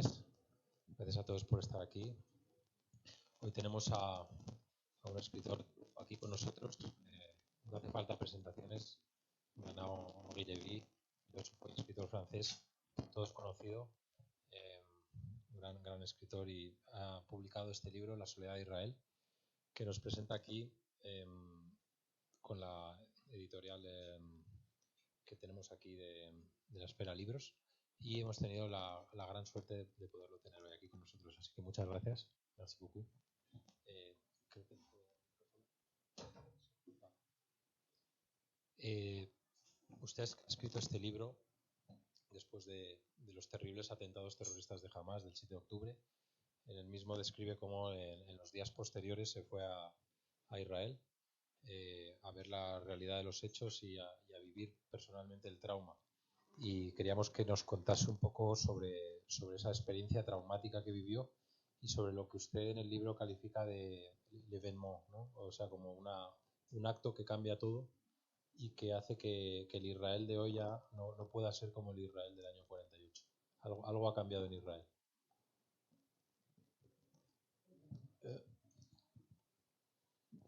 noches. Gracias a todos por estar aquí. Hoy tenemos a un escritor aquí con nosotros. No hace falta presentaciones. Henri Levy, filósofo y escritor francés, todos conocido, gran escritor, y ha publicado este libro, La soledad de Israel, que nos presenta aquí con la editorial que tenemos aquí de la Esfera Libros, y hemos tenido la gran suerte de poderlo tener hoy aquí con nosotros. Así que muchas gracias. Merci beaucoup. Usted ha escrito este libro después de los terribles atentados terroristas de Hamás del 7 de octubre. En el mismo describe cómo en los días posteriores se fue a Israel a ver la realidad de los hechos y a vivir personalmente el trauma. Y queríamos que nos contase un poco sobre esa experiencia traumática que vivió y sobre lo que usted en el libro califica de l'événement, ¿no? O sea, como un acto que cambia todo y que hace que el Israel de hoy ya no pueda ser como el Israel del año 48. Algo ha cambiado en Israel.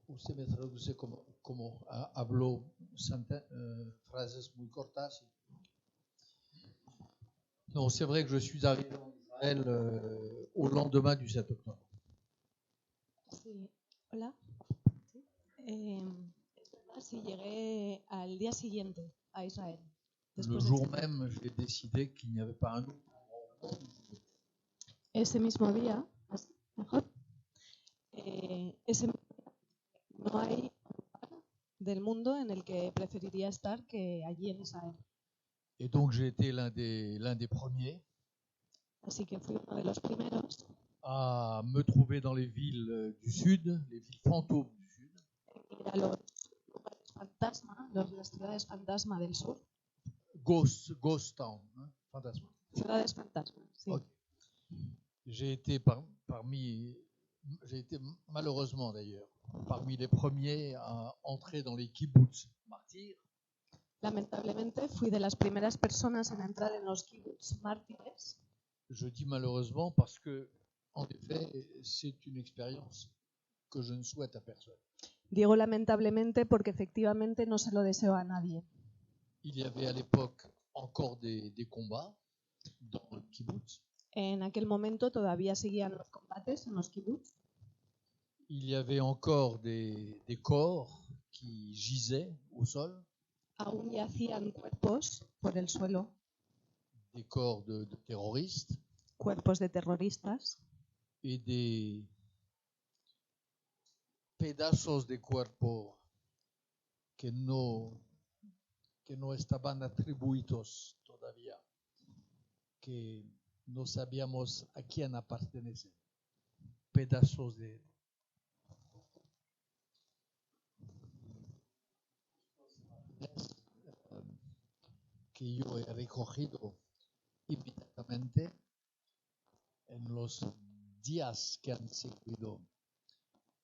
Usted me traduce como habló frases muy cortas. Non, c'est vrai que je suis arrivé en Israël au lendemain du 7 octobre. Sí, hola. Sí, llegué al día siguiente a Israel. Le jour même, j'ai décidé qu'il n'y avait pas un autre. Ese mismo día, mejor. No hay lugar del mundo en el que preferiría estar que allí en Israel. Et donc j'ai été l'un des premiers Así que fui uno de los primeros à me trouver dans les villes du sud, les villes fantômes du sud. Ir a los lugares fantasma, las ciudades fantasma del sur. Ghost Town, hein, fantasma. Ciudades fantasma, sí. Okay. J'ai été j'ai été malheureusement d'ailleurs parmi les premiers à entrer dans les kibbutz martyrs. Lamentablemente fui de las primeras personas en entrar en los kibbutz mártires. Je dis malheureusement parce que, en effet, c'est une expérience que je ne souhaite à personne. Digo lamentablemente porque efectivamente no se lo deseo a nadie. Il y avait à l'époque encore des combats dans le kibbutz. En aquel momento todavía seguían los combates en los kibbutz. Il y avait encore des corps qui gisaient au sol. Aún yacían cuerpos por el suelo. Des corps de terroristes. Cuerpos de terroristas. Et des pedazos de cuerpo que no estaban atribuidos todavía, que no sabíamos a quién pertenecen. Pedazos de que yo he recogido inmediatamente en los días que han seguido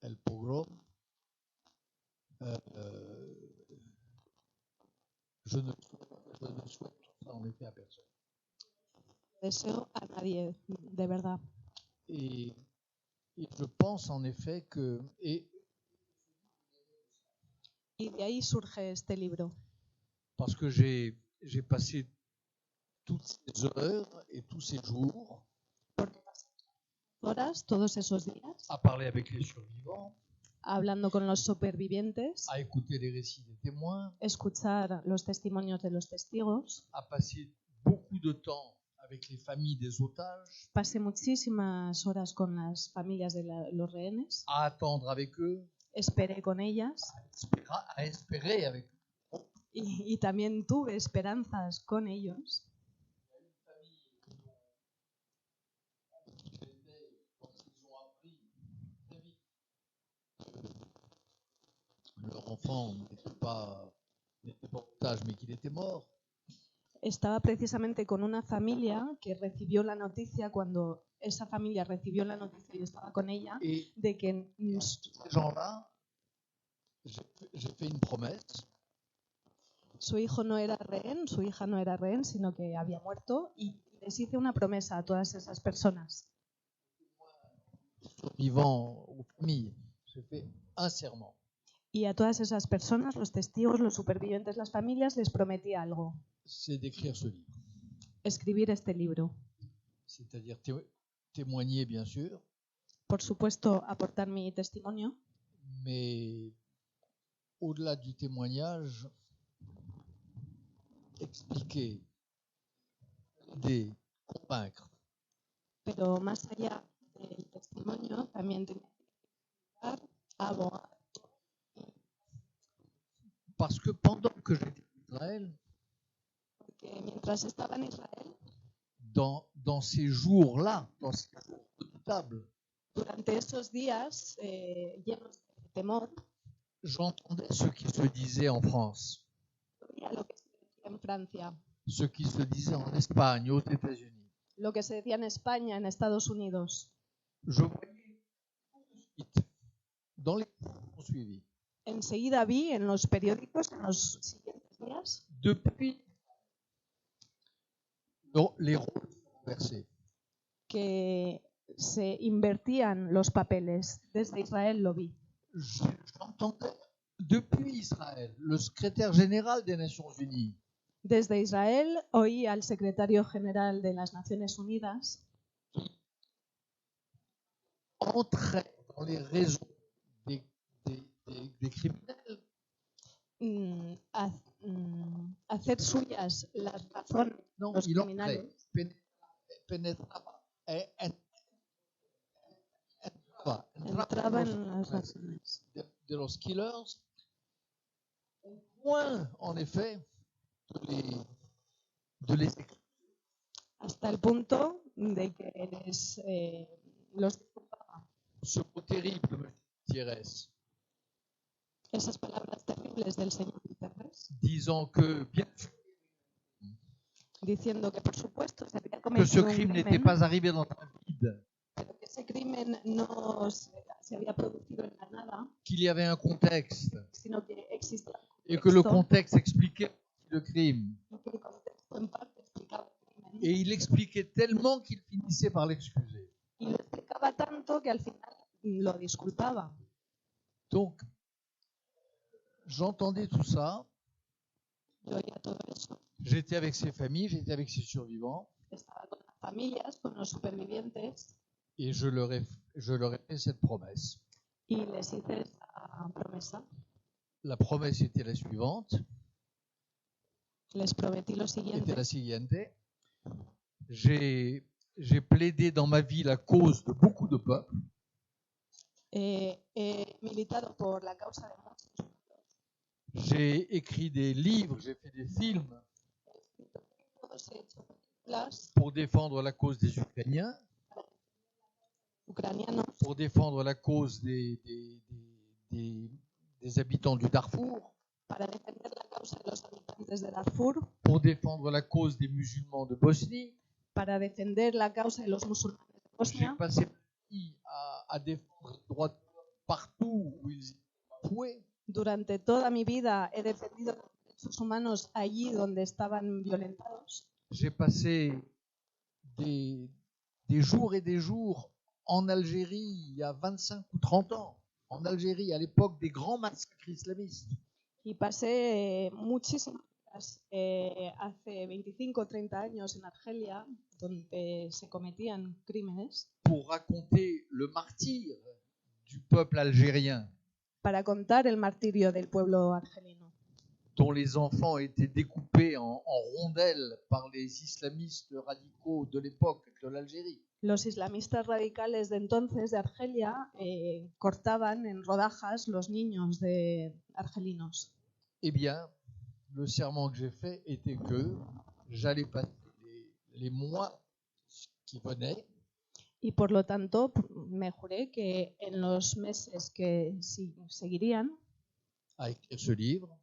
el pogrom. Je ne souhaite en effet à personne. Deseo a nadie, de verdad. Et je pense en effet que y de ahí surge este libro. Parce que j'ai passé toutes ces heures et tous ces jours Porque pasé horas, todos esos días, à parler avec les survivants, hablando con los supervivientes, à écouter les récits des témoins, escuchar los testimonios de los testigos. à passer beaucoup de temps avec les familles des otages, Pasé muchísimas horas con las familias de los rehenes. à attendre avec eux, Esperé con ellas. à espérer avec eux. Y también tuve esperanzas con ellos. Leur enfant n'était pas otage, mais qu'il était mort. Estaba precisamente con una familia que recibió la noticia, cuando esa familia recibió la noticia y estaba con ella, de que Ces gens-là, j'ai fait une promesse. Su hijo no era rehén, su hija no era rehén, sino que había muerto, y les hice una promesa a todas esas personas. Vivant aux familles, j'ai fait un serment. Y a todas esas personas, los testigos, los supervivientes, las familias, les prometí algo. C'est d'écrire ce livre. Escribir este libro. C'est-à-dire témoigner, bien sûr, Por supuesto, aportar mi testimonio, mais au-delà du témoignage, expliquer, aider, convaincre. pero más allá del testimonio, también tenía que ayudar a abogar. Parce que pendant que j'étais en Israël, Porque mientras estaba en Israel, dans ces jours-là, dans ces jours redoutables, durante esos días llenos de temor, j'entendais ce qui se disait en France, oía lo que se decía en Francia, ce qui se disait en Espagne, aux États-Unis. lo que se decía en España, en Estados Unidos. Je voyais tout de suite, dans les jours qui ont suivi, Enseguida vi en los periódicos, en los siguientes días, depuis les rôles renversés. que se invertían los papeles. Desde Israel lo vi. J'entendais depuis Israël le secrétaire général des Nations Unies Desde Israel oí al secretario general de las Naciones Unidas entrer dans les réseaux des criminels hacer suyas las razones de los criminales. Pénétraba, Entraba en las razones de los killers, au point, en effet, de les écrire. Hasta el punto de que los disculpaba. Ce mot terrible, M. Thierès, Esas palabras terribles del señor Guterres, disant que, bien sûr, diciendo que por supuesto se había que ce cometido un crime n'était crimen, pas arrivé dans un vide, pero que ese crimen no se había producido en la nada, qu'il y avait un contexte, sino que existía un et que le contexto, contexte expliquait le crime. y que el contexto en parte explicaba el crimen. Et il expliquait tellement qu'il finissait par l'excuser. Y lo explicaba tanto que al final lo disculpaba. Donc, j'entendais tout ça, Yo oía todo eso. j'étais avec ses familles, j'étais avec ses survivants, Estaba con las familias, con los supervivientes, et je leur ai fait cette promesse. y les hice esa promesa. La promesse était la suivante, Les prometí lo siguiente. était la siguiente. J'ai plaidé dans ma vie la cause de beaucoup de peuples. He militado por la causa de muchos. J'ai écrit des livres, j'ai fait des films He hecho películas pour défendre la cause des Ukrainiens, ucranianos, pour défendre la cause des habitants du Darfour, para defender la causa de los habitantes de Darfur, pour défendre la cause des musulmans de Bosnie. para defender la causa de los musulmanes de J'ai Bosnia. passé ma vie à défendre les droits de l'homme partout où ils étaient bafoués. Durante toda mi vida he defendido los derechos humanos allí donde estaban violentados. J'ai passé des jours et des jours en Algérie il y a 25 ou 30 ans, en Algérie à l'époque des grands massacres islamistes. Y pasé muchísimas horas hace 25 o 30 años en Argelia, donde se cometían crímenes, Pour raconter le martyre du peuple algérien, para contar el martirio del pueblo argelino, dont les enfants étaient découpés en rondelles par les islamistes radicaux de l'époque de l'Algérie. Los islamistas radicales de entonces de Argelia cortaban en rodajas los niños argelinos. Eh bien, le serment que j'ai fait était que j'allais passer les mois qui venaient Y por lo tanto me juré que en los meses que seguirían à écrire ce livre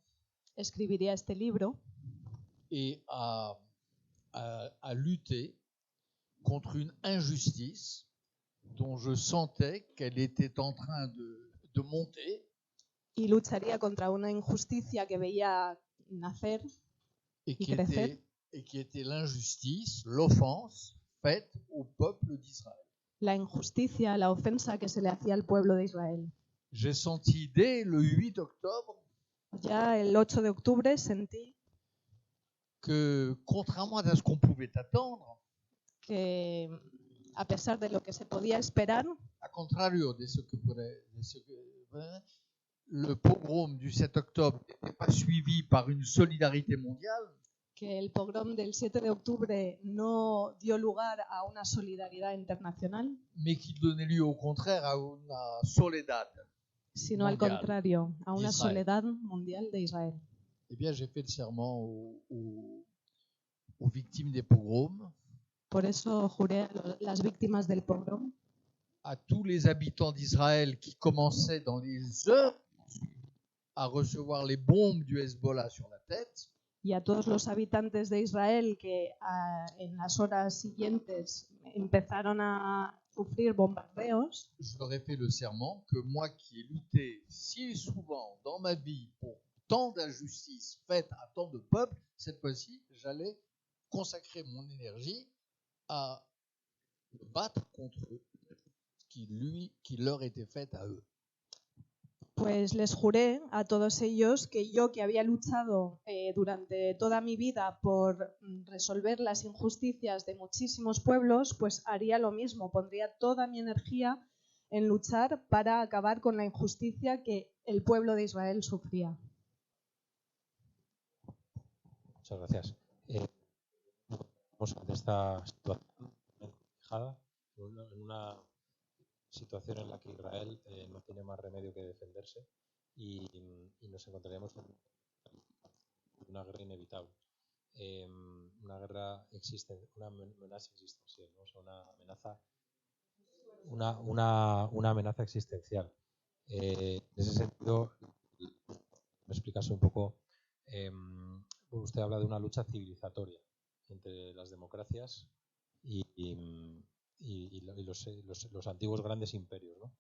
escribiría este libro et à lutter contre une injustice dont je sentais qu'elle était en train de monter y lucharía contra una injusticia que veía nacer et y crecer et qui était l'injustice, l'offense faite au peuple d'Israël. La injusticia, la ofensa que se le hacía al pueblo de Israel. J'ai senti dès le 8 octobre Ya el 8 de octubre sentí que, contrairement à ce qu'on pouvait attendre, que, a pesar de lo que se podía esperar, a contrario de ce que le pogrom du 7 octobre n'était pas suivi par une solidarité mondiale, que el pogrom del 7 de octubre no dio lugar a una solidaridad internacional, mais qui donnait lieu au contraire à una soledad, sino al contrario, a una soledad mundial de Israel. Eh bien, j'ai fait le serment aux victimes des pogroms, Por eso juré a las víctimas del pogrom, à tous les habitants d'Israël qui commençaient dans les heures à recevoir les bombes du Hezbollah sur la tête, y a todos los habitantes de Israel que en las horas siguientes empezaron a sufrir bombardeos. je leur ai fait le serment que moi qui ai lutté si souvent dans ma vie pour tant d'injustices faites à tant de peuples, cette fois-ci, j'allais consacrer mon énergie à me battre contre ce qui leur était fait à eux. Pues les juré a todos ellos que yo, que había luchado durante toda mi vida por resolver las injusticias de muchísimos pueblos, pues haría lo mismo, pondría toda mi energía en luchar para acabar con la injusticia que el pueblo de Israel sufría. Muchas gracias. Vamos ante esta situación encrucijada, en una situación en la que Israel no tiene más remedio que defenderse y nos encontraríamos en una guerra inevitable, una guerra una amenaza existencial, ¿no? O sea, una amenaza existencial. En ese sentido, me explicase un poco. Usted habla de una lucha civilizatoria entre las democracias y los antiguos grandes imperios, ¿no?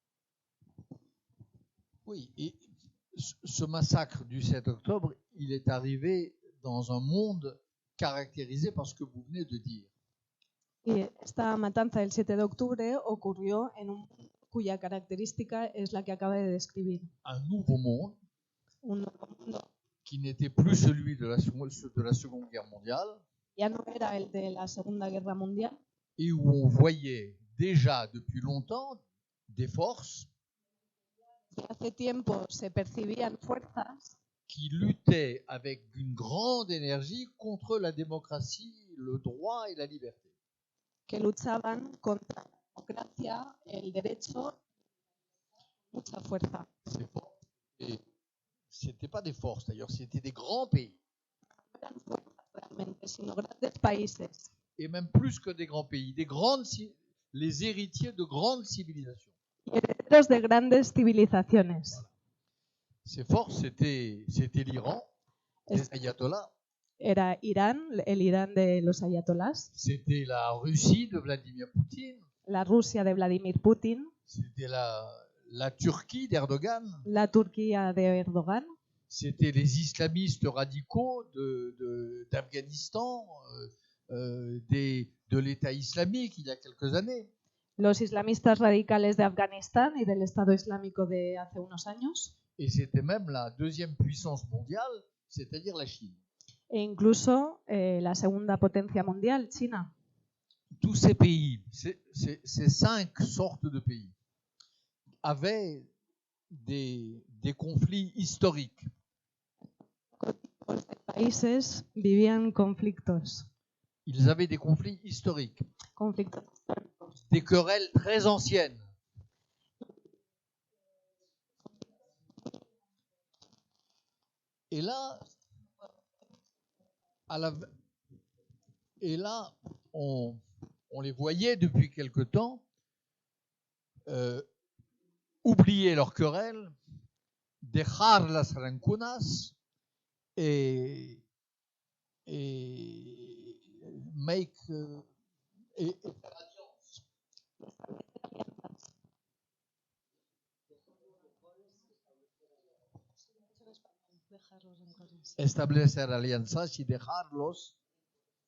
Oui, et ce massacre du 7 octobre, il est arrivé dans un monde caractérisé par ce que vous venez de dire. Y esta matanza del 7 de octubre ocurrió en un mundo cuya característica es la que acaba de describir. Un nouveau monde, un nuevo mundo qui n'était plus celui de la Seconde Guerre mondiale, ya no era el de la Segunda Guerra Mundial, et où on voyait déjà depuis longtemps des forces y hace tiempo se percibían fuerzas qui luttaient avec une grande énergie contre la démocratie, le droit et la liberté. que luchaban contra la democracia, el derecho, mucha fuerza. Ces forces, et c'était pas des forces d'ailleurs, c'était des grands pays. No eran fuerzas realmente, sino grandes países. Et même plus que des grands pays, les héritiers de grandes civilisations. Y herederos de grandes civilizaciones. Voilà. Ces forces, c'était l'Iran, les ayatollahs. Era Irán, el Irán de los ayatolás. C'était la Russie de Vladimir Poutine. La Rusia de Vladimir Putin. C'était la Turquie d'Erdogan. La Turquía de Erdogan. C'était les islamistes radicaux d'Afghanistan, de l'État islamique il y a quelques années. Los islamistas radicales de Afganistán y del Estado Islámico de hace unos años. Et c'était même la deuxième puissance mondiale, c'est-à-dire la Chine. E incluso la segunda potencia mundial, China. Tous ces pays, ces 5 sortes de pays, avaient des conflits historiques. Los países vivían conflictos. Ils avaient des conflits historiques, Conflictos. des querelles très anciennes. Et là, on les voyait depuis quelque temps oublier leurs querelles, dejar las rancunas et make establecer alianzas y dejarlos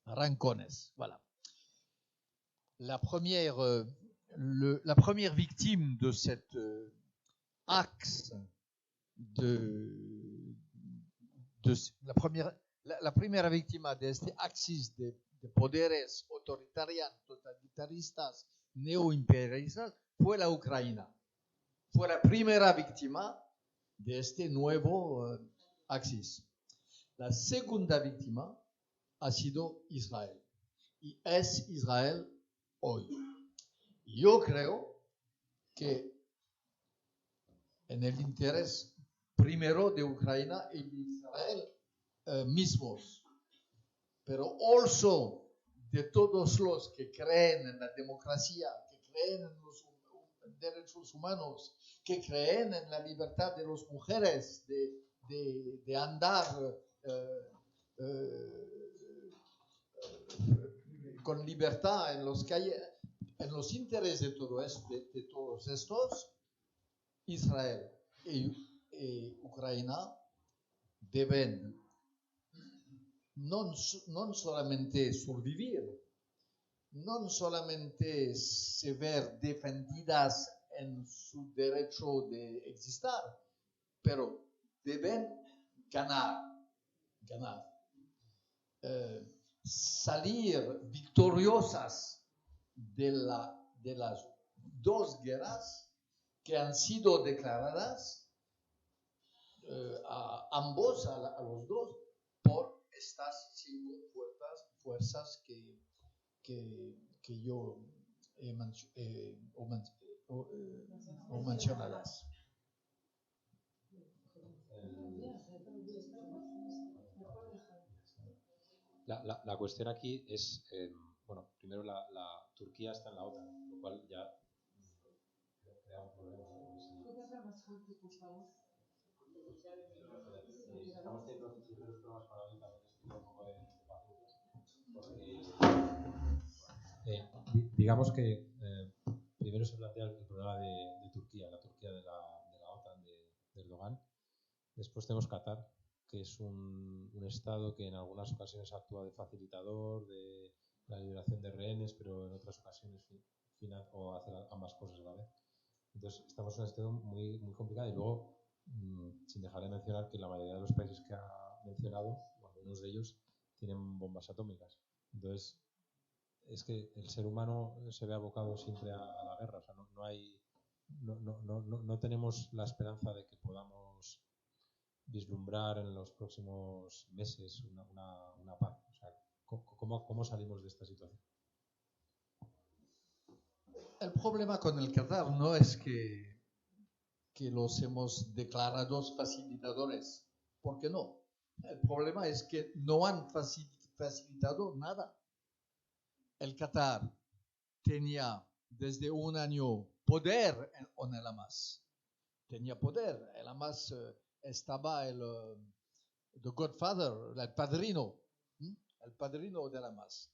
Rincones. Voilà. La première victime de cet axe la primera víctima de este axis de poderes totalitaristas, neoimperialistas, fue la Ucrania. Fue la primera víctima de este nuevo axis. La segunda víctima ha sido Israel. Y es Israel hoy. Yo creo que en el interés primero de Ucrania y de Israel mismos, pero also de todos los que creen en la democracia, que creen en los derechos humanos, que creen en la libertad de las mujeres de andar con libertad en los calles, en los intereses de todo esto, de todos estos, Israel y Ucrania deben non solamente sobrevivir, non solamente se ver defendidas en su derecho de existir, pero deben ganar. Salir victoriosas de las dos guerras que han sido declaradas a ambos, a los dos, por estas 5 fuerzas que yo he mencionadas. La cuestión aquí es, bueno, primero la Turquía está en la OTAN, lo cual ya crea un problema. Estamos teniendo los problemas con la también estoy un poco de porque digamos que primero se plantea el problema de Turquía, la Turquía de la OTAN de Erdogan. Después tenemos Qatar, que es un estado que en algunas ocasiones actúa de facilitador de la liberación de rehenes, pero en otras ocasiones o hace ambas cosas a la vez. Entonces estamos en una situación muy, muy complicada y luego, sin dejar de mencionar que la mayoría de los países que ha mencionado, o algunos de ellos, tienen bombas atómicas. Entonces, es que el ser humano se ve abocado siempre a la guerra. O sea, no tenemos la esperanza de que podamos vislumbrar en los próximos meses una paz. O sea, ¿cómo salimos de esta situación? El problema con el Qatar no es que los hemos declarado facilitadores, porque no. El problema es que no han facilitado nada. El Qatar tenía desde un año poder en el Hamas. Tenía poder. El Hamas estaba the Godfather, el padrino del Hamas.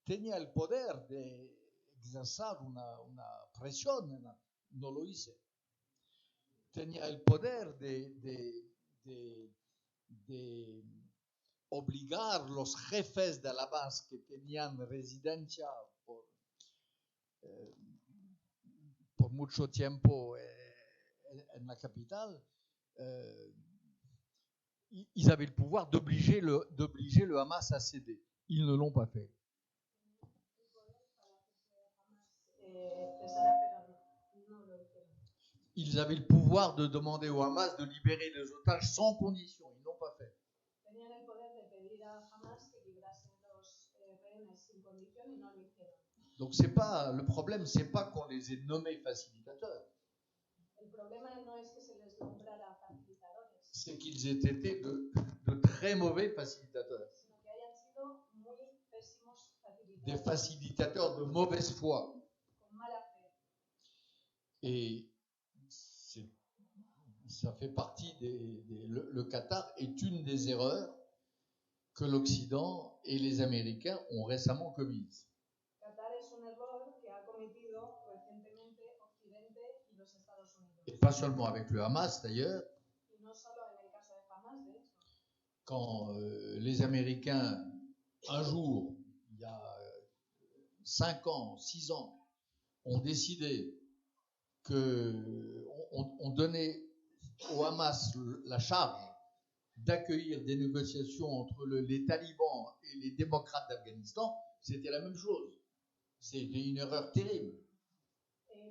Tenía el poder de exercer una presión, no lo hice. Tenía el poder de obligar a los jefes de la Hamas que tenían residencia por mucho tiempo en la capital, ils avaient le pouvoir d'obliger le Hamas à céder. Ils ne l'ont pas fait. Ils avaient le pouvoir de demander au Hamas de libérer les otages sans condition. Ils ne l'ont pas fait. Donc c'est pas le problème, c'est pas qu'on les ait nommés facilitateurs. C'est qu'ils aient été de très mauvais facilitateurs. Des facilitateurs de mauvaise foi. Et ça fait partie le Qatar est une des erreurs que l'Occident et les Américains ont récemment commises. Et pas seulement avec le Hamas d'ailleurs. Quand les Américains un jour 5 ans, 6 ans, ont décidé qu'on donnait au Hamas la charge d'accueillir des négociations entre les talibans et les démocrates d'Afghanistan, c'était la même chose. C'était une erreur terrible.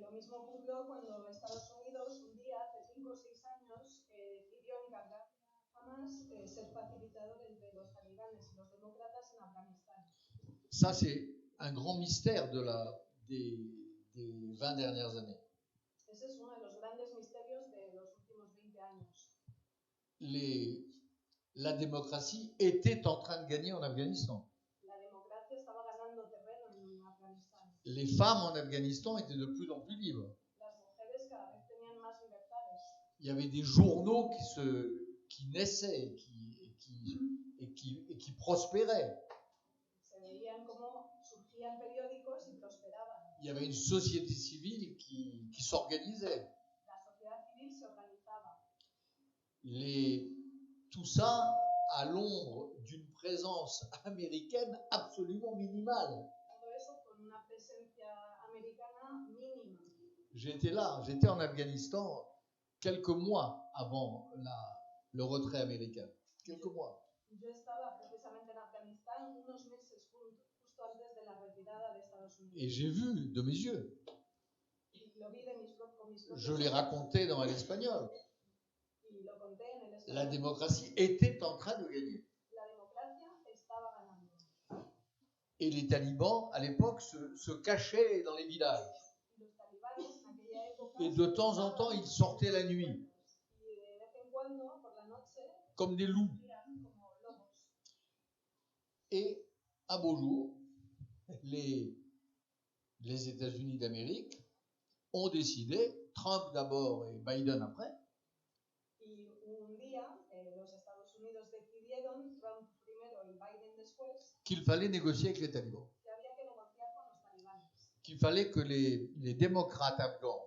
Lo mismo ocurrió cuando Estados Unidos un día, hace 5 o 6 años, decidió encargar a Hamas ser facilitador entre los talibanes y los demócratas en Afganistán. Ça, c'est un grand mystère des 20 dernières années. Ese es uno de los grandes misterios de los últimos 20 años. La démocratie était en train de gagner en Afghanistan. La democracia estaba ganando terreno en Afganistán. Les femmes en Afghanistan étaient de plus en plus libres. Las mujeres cada vez tenían más libertades. Il y avait des journaux qui naissaient et qui prospéraient. Se veían cómo surgían periódicos y prosperaban. Il y avait une société civile qui s'organisait. La sociedad civil se organizaba. Tout ça à l'ombre d'une présence américaine absolument minimale. Todo eso con una presencia americana mínima. J'étais en Afghanistan quelques mois avant le retrait américain. Quelques mois. Yo estaba precisamente en Afganistán unos meses justo antes de la retirada de Estados Unidos. Et j'ai vu de mes yeux. Lo vi con mis propios Je l'ai raconté dans l'espagnol. y lo conté en el español. La démocratie était en train de gagner. La democracia estaba ganando. Et les talibans, à l'époque, se cachaient dans les villages. Los talibanes en aquella época Et de temps en temps, ils sortaient la nuit, y de vez en cuando por la noche comme des loups. eran como lobos. Et un beau jour, les États-Unis d'Amérique ont décidé, Trump d'abord et Biden après, Y un día los Estados Unidos decidieron, Trump primero y Biden después, qu'il fallait négocier avec les talibans, que había que negociar con los talibanes. qu'il fallait que les démocrates afghans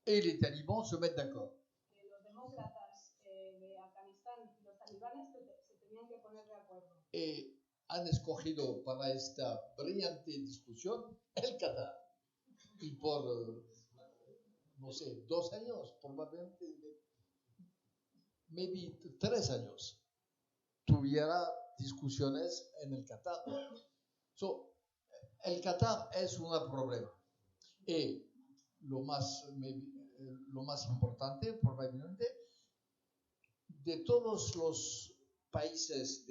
et les talibans se mettent d'accord. Que los demócratas de Afganistán y los talibanes se tenían que poner de acuerdo. Et han escogido para esta brillante discusión el Qatar. Y por, no sé, 2 años, probablemente, maybe 3 años, tuviera discusiones en el Qatar. So, el Qatar es un problema. Y lo más importante, probablemente, de todos los países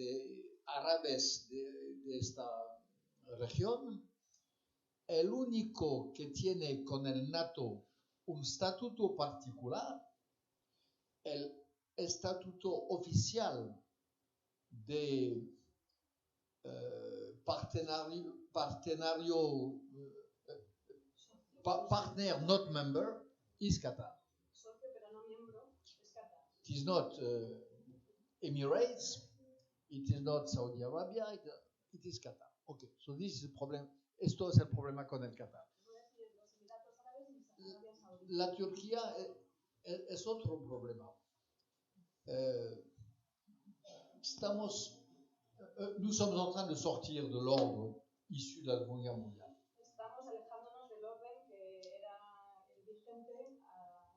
árabes de esta región, el único que tiene con el NATO un estatuto particular, el estatuto oficial de partner not member, is Qatar. Socio pero no miembro es Qatar. It is not Emirates, it is not Saudi Arabia, it is Qatar. Okay, so this is the problem. Esto es el problema con el Qatar. No es ni los Emiratos Árabes ni Arabia Saudí. La Turquía es otro problema. Nous sommes en train de sortir de l'ordre issu de la Seconde Guerre mondiale. Estamos alejándonos del orden que era el vigente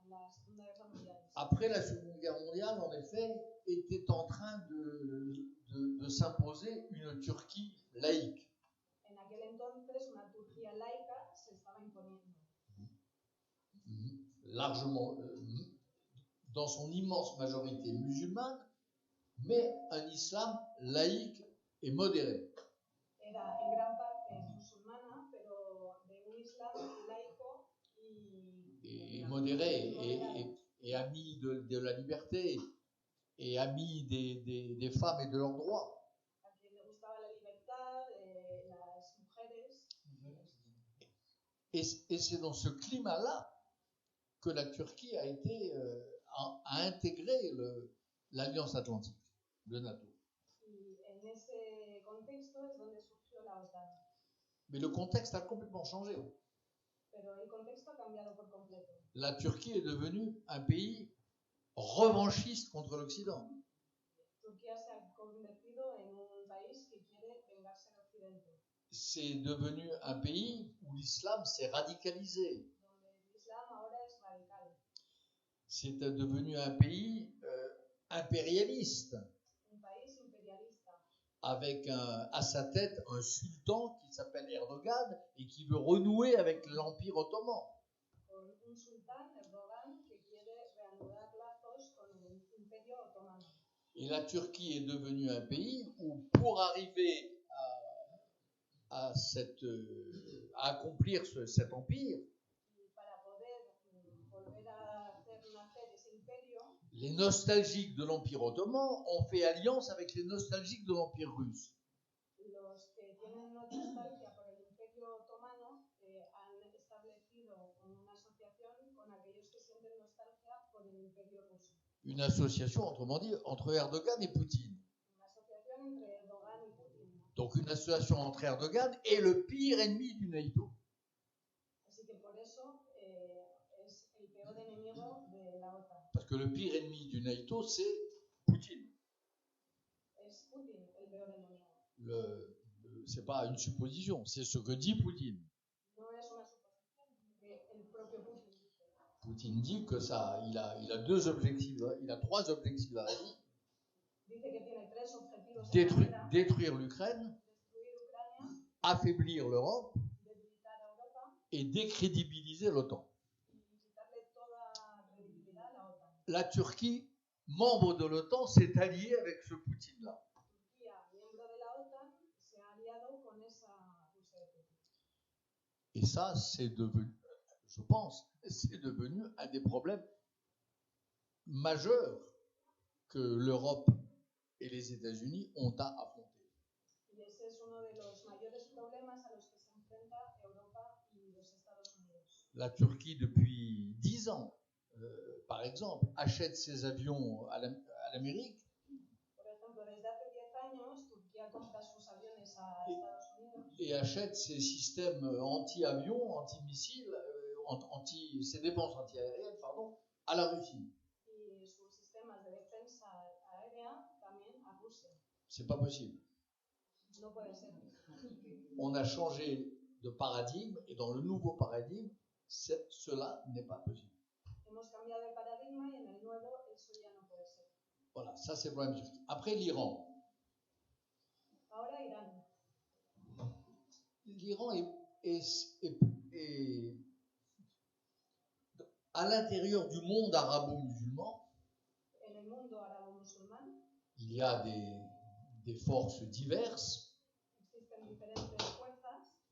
en la Segunda Guerra Mundial. Après la Seconde Guerre mondiale, en effet, était en train de s'imposer une Turquie laïque. En aquel entonces, una Turquía laica se estaba imponiendo. Largement, dans son immense majorité musulmane, mais un islam laïque et modéré. Era en gran parte musulmana, pero de un islam laico et modéré, et ami de la liberté, et ami des femmes et de leurs droits. A quien le gustaba la libertad, las mujeres. Et c'est dans ce climat-là que la Turquie a intégré l'Alliance Atlantique, le NATO. Y en ese contexto es donde surgió la OTAN. Mais le contexte a complètement changé. Pero el contexto ha cambiado por completo. La Turquie est devenue un pays revanchiste contre l'Occident. Turquía se ha convertido en un país que quiere vengarse de Occidente. c'est devenu un pays où l'islam s'est radicalisé. C'est devenu un pays impérialiste, avec à sa tête un sultan qui s'appelle Erdogan et qui veut renouer avec l'Empire ottoman. Et la Turquie est devenue un pays où, pour arriver à accomplir cet empire, les nostalgiques de l'Empire ottoman ont fait alliance avec les nostalgiques de l'Empire russe. Une association, autrement dit, entre Erdogan et Poutine. Donc une association entre Erdogan et le pire ennemi du NATO. Parce que le pire ennemi du NATO, c'est Poutine. C'est pas une supposition, c'est ce que dit Poutine. Poutine dit que ça, il a deux objectifs, il a trois objectifs à la vie. Détruire l'Ukraine, affaiblir l'Europe et décrédibiliser l'OTAN. La Turquie, membre de l'OTAN, s'est alliée avec ce Poutine-là. Et ça, c'est devenu, je pense, c'est devenu un des problèmes majeurs que l'Europe et les États-Unis ont à affronter. La Turquie, depuis 10 ans, par exemple, achète ses avions à l'Amérique. Et achète ses systèmes anti-avions, anti-missiles, ses dépenses anti-aériennes, pardon, à la Russie. C'est pas possible. On a changé de paradigme et dans le nouveau paradigme, cela n'est pas possible. Voilà, ça c'est le problème. Après l'Iran. L'Iran est à l'intérieur du monde arabo-musulman. Il y a des forces diverses.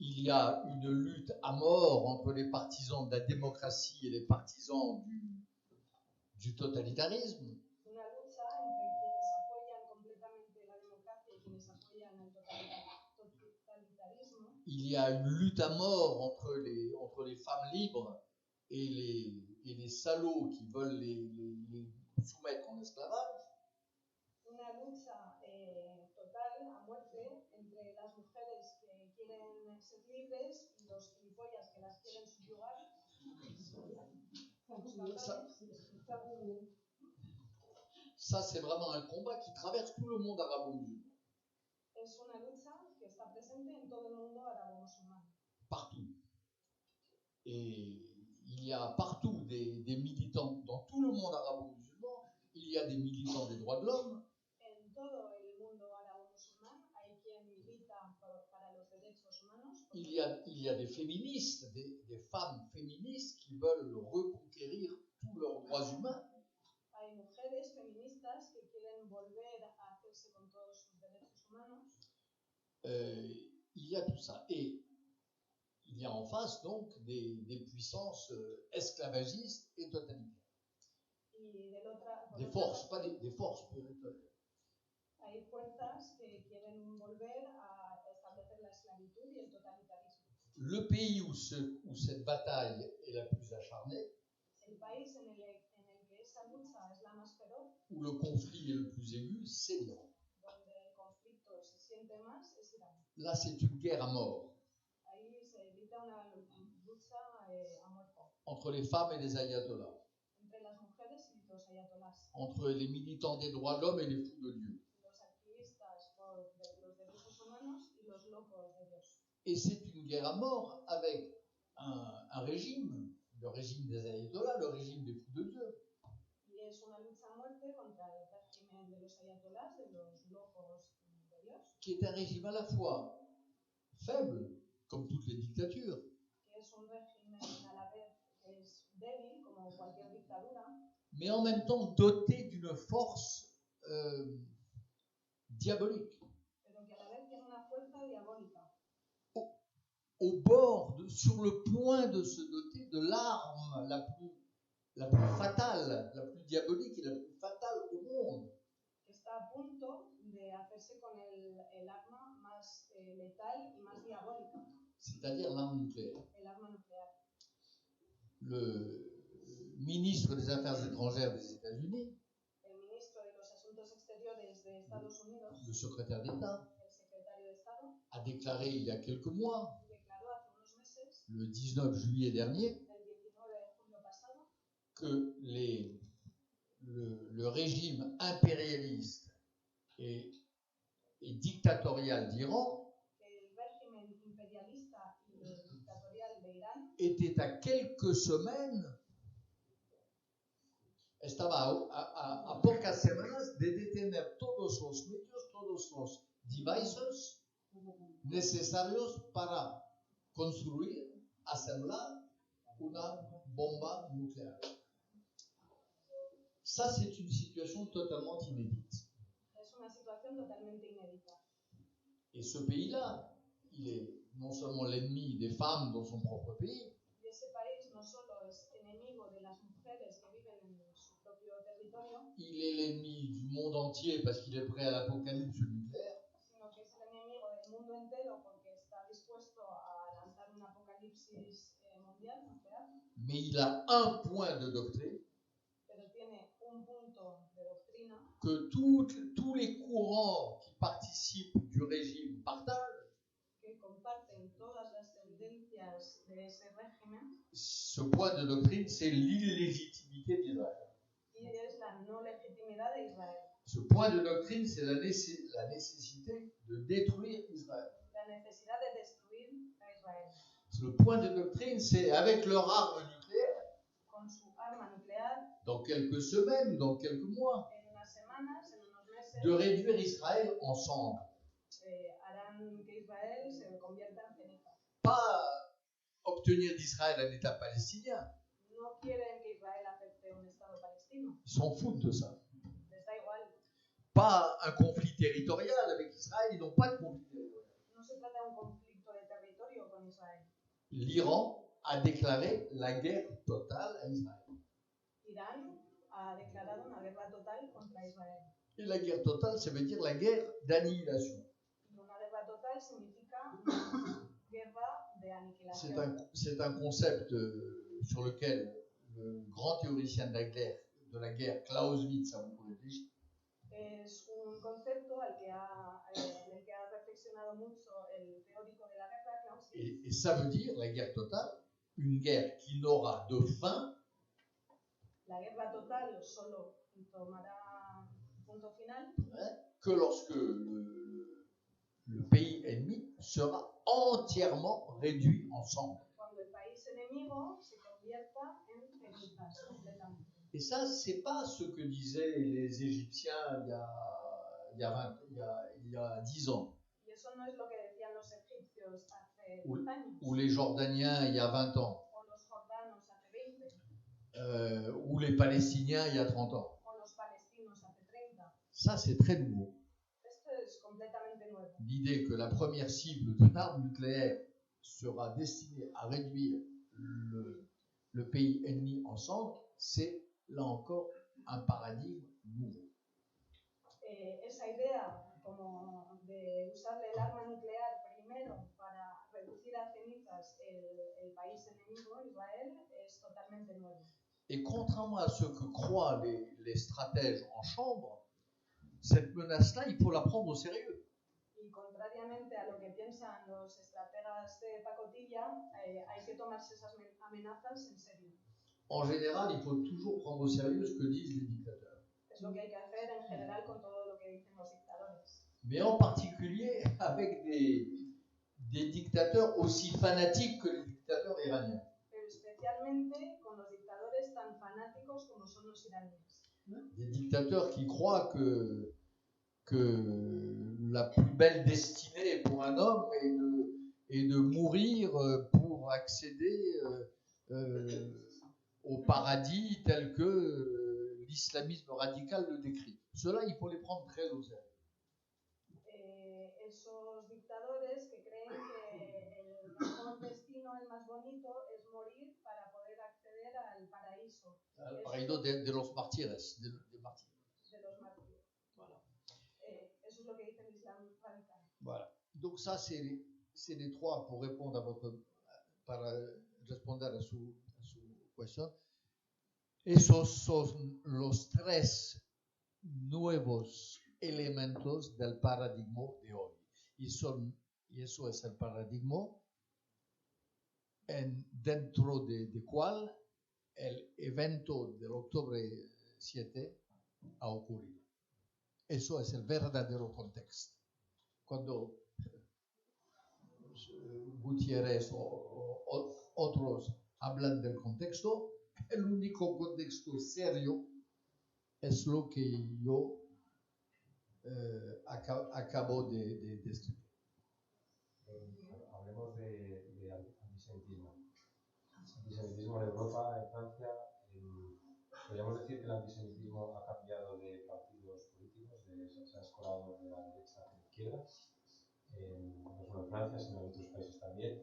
Il y a une lutte à mort entre les partisans de la démocratie et les partisans du totalitarisme. Il y a une lutte à mort entre les femmes libres et les salauds qui veulent les soumettre en esclavage. Ça, c'est vraiment un combat qui traverse tout le monde arabo-musulman. Partout. Et il y a partout des militants, dans tout le monde arabo-musulman, il y a des militants des droits de l'homme. Il y a des féministes, des femmes féministes qui veulent reconquérir tous leurs droits humains. Il y a tout ça. Et il y a en face donc des puissances esclavagistes et totalitaires. Des forces, pas des forces. Le pays où cette bataille est la plus acharnée, où le conflit est le plus aigu, c'est l'Iran. Là, c'est une guerre à mort. Entre les femmes et les ayatollahs. Entre les militants des droits de l'homme et les fous de Dieu. Et c'est une guerre à mort avec un régime, le régime des ayatollahs, le régime des fous de Dieu. Y es una lucha a muerte contra el régimen de los ayatolás, de los locos de Dios, Qui est un régime à la fois faible, comme toutes les dictatures, que es un régimen a la vez que es débil, como cualquier dictadura, mais en même temps doté d'une force diabolique. pero que a la vez tiene una fuerza diabólica, Au bord, sur le point de se doter de l'arme la plus fatale, la plus diabolique et la plus fatale au monde. que está a punto de hacerse con el arma más letal y más diabólica, C'est-à-dire l'arme nucléaire. el arma nuclear. Le ministre des Affaires étrangères des États-Unis, El ministro de los Asuntos Exteriores de Estados Unidos, le secrétaire d'État, el secretario de Estado, a déclaré il y a quelques mois, declaró hace unos meses, le 19 juillet dernier, el 19 de julio pasado, que le régime impérialiste et dictatorial d'Iran que el régimen imperialista y dictatorial de Irán était à quelques semaines, estaba a pocas semanas de detener todos los medios, todos los devices necesarios para construir, asemblar una bomba nucléaire. Ça, c'est une situation totalement inédite. es una situación totalmente inédita. Et ce pays-là, il est non seulement l'ennemi des femmes dans son propre pays, Y ese país no solo es enemigo de las mujeres que viven en su propio territorio, il est l'ennemi du monde entier parce qu'il est prêt à l'apocalypse nucléaire, sino que es el enemigo del mundo entero porque está dispuesto a lanzar un apocalipsis mundial, nuclear, mais il a un point de doctrine pero tiene un punto de doctrina que tous les courants qui participent du régime partagent. que comparten todas las tendencias de ese régimen, Ce point de doctrine, c'est l'illégitimité d'Israël. y es la no legitimidad de Israel. Ce point de doctrine, c'est la nécessité de détruire Israël. La necesidad de destruir a Israel. Le point de doctrine, c'est avec leur arme nucléaire, Con su arma nuclear, dans quelques semaines, dans quelques mois, en unas semanas, en unos meses, de réduire Israël en cendres. harán que Israel se convierta en ceniza. Pas obtenir d'Israël un État palestinien. No quieren que Israel acepte un Estado palestino. Ils s'en foutent de ça. Les da igual. Pas un conflit territorial avec Israël, ils n'ont pas de conflit territorial. No se trata de un conflicto de territorio con Israel. L'Iran a déclaré la guerre totale à Israël. Irán ha declarado una guerra total contra Israel. Et la guerre totale, ça veut dire la guerre d'annihilation. Y una guerra total significa una guerra de aniquilación. C'est un concept sur lequel le grand théoricien de la guerre Clausewitz a beaucoup réfléchi. Es un concepto en el que ha reflexionado mucho el teórico de la guerra, Clausewitz. Et ça veut dire, la guerre totale, une guerre qui n'aura de fin La guerra total solo tomará punto final que lorsque le pays ennemi sera entièrement réduit en cendres. cuando el país enemigo se convierta en cenizas completamente. Et ça, c'est pas ce que disaient les Égyptiens il y a 10 ans, Y eso no es lo que decían los egipcios hace ou, 10 años, ou les Jordaniens il y a 20 ans, o los jordanos hace 20, ou les Palestiniens il y a 30 ans. o los palestinos hace 30. Ça, c'est très nouveau. Esto es completamente nuevo. L'idée que la première cible d'une arme nucléaire sera destinée à réduire le pays ennemi en cendres, c'est là encore un paradigme nouveau. Esa idea como de usar el arma nuclear primero para reducir a cenizas el país enemigo, Israel, es totalmente nuevo. Et contrairement à ce que croient les stratèges en chambre, cette menace-là, il faut la prendre au sérieux. Y contrariamente a lo que piensan los estrategas de pacotilla, hay que tomarse esas amenazas en serio. En général, il faut toujours prendre au sérieux ce que disent les dictateurs. Es lo que hay que hacer en general con todo lo que dicen los dictadores. Mais en particulier avec des dictateurs aussi fanatiques que les dictateurs iraniens. Pero especialmente con los dictadores tan fanáticos como son los iraníes. Des dictateurs qui croient que la plus belle destinée pour un homme est de mourir pour accéder au paradis tel que l'islamisme radical le décrit. Cela, il faut les prendre très au sérieux. Esos dictadores que creen que el mejor destino, el más bonito, es morir para poder acceder al paraíso. Al paraíso de los mártires, de mártires. De los mártires. Voilà. Eso es lo que dice el Islam radical. Voilà. Donc ça, c'est les trois pour répondre à para responder a su cuestión. Esos son los tres nuevos elementos del paradigma de hoy. Y eso es el paradigma dentro de cual el evento del octubre 7 ha ocurrido. Eso es el verdadero contexto. Cuando Gutiérrez o otros hablan del contexto, el único contexto serio es lo que yo acabo de describir. Hablemos de antisemitismo. Antisemitismo en Europa, en Francia. Podríamos decir que el antisemitismo ha cambiado de partidos políticos, se ha escolado de la derecha a la izquierda, no solo en Francia, sino en otros países también.